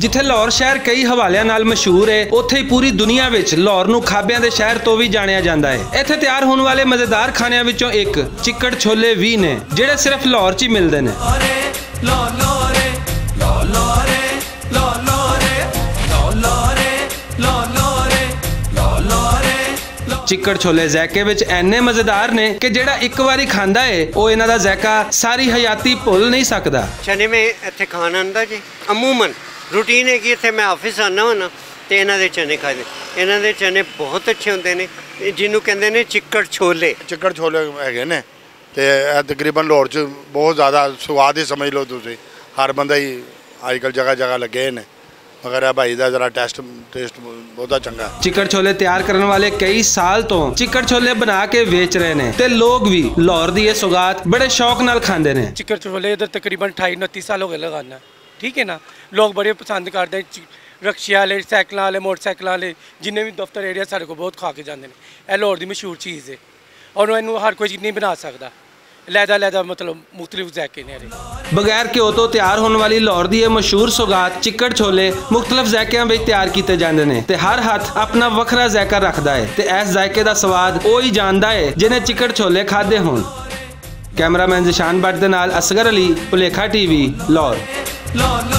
जिथे लाहौर शहर कई हवालियां नाल मशहूर है, उत्थे ही पूरी दुनिया विच लाहौर नूं खाबियां दे शहर तो भी जानिया जांदा है। इत्थे तैयार होने वाले मजेदार खानियां विचों एक चिक्कड़ छोले भी ने, जिहड़े सिर्फ लाहौर च ही मिलदे ने। चिक्कड़ छोले ज़ायके विच इन्ने मजेदार ने कि जेड़ा एक बारी खांदा है वो इन्हां दा ज़ायका सारी हयाती भुल नहीं सकदा। चने में इत्थे खान आंदा जी, अमूमन रूटीन है कि इत्थे मैं ऑफिस आना हो ना तो इन्हां दे चने खादे। इन्हां दे चने बहुत अच्छे होंदे ने, जिन्हों कहंदे ने चिक्कड़ छोले। चिक्कड़ छोले हैगे ने ते तकरीबन लाहौर च बहुत ज़्यादा स्वाद ही समझ लो तुसीं, हर बंदा ही अजकल जगह जगह लगे ने, मगर भाई का जरा टेस्ट बहुत चंगा। चिक्कड़ छोले तैयार करने वाले कई साल तो चिक्कड़ छोले बना के बेच रहे ने ते लोग भी लाहौर दी ये सौगात बड़े शौक नाल खांदे ने। चिक्कड़ छोले इधर तकरीबन 28-29 साल हो गए लगाना, ठीक है ना। लोग बड़े पसंद करते हैं, रक्शे वाले, साइकिल वाले, मोटरसाइकिल वाले, जिन्हें भी दफ्तर एरिया सारे को बहुत खा के जाते हैं। यह लाहौर की मशहूर चीज़ है और इनू हर कोई नहीं बना सकता। लैदा मतलब मुख्तलिफ ज़ायके ने। बगैर घ्यो तो तैयार होने वाली लाहौर दी मशहूर सौगात चिक्कड़ छोले मुख्तलिफ ज़ायकियां विच तैयार किए जाते हैं ते हर हथ अपना वखरा ज़ायका रखता है ते इस ज़ायके का स्वाद वो ही जानता है जिन्हें चिक्कड़ छोले खाधे होण। कैमरामैन ज़िशान भट्ट दे नाल असगर अली, भुलेखा टीवी, लाहौर।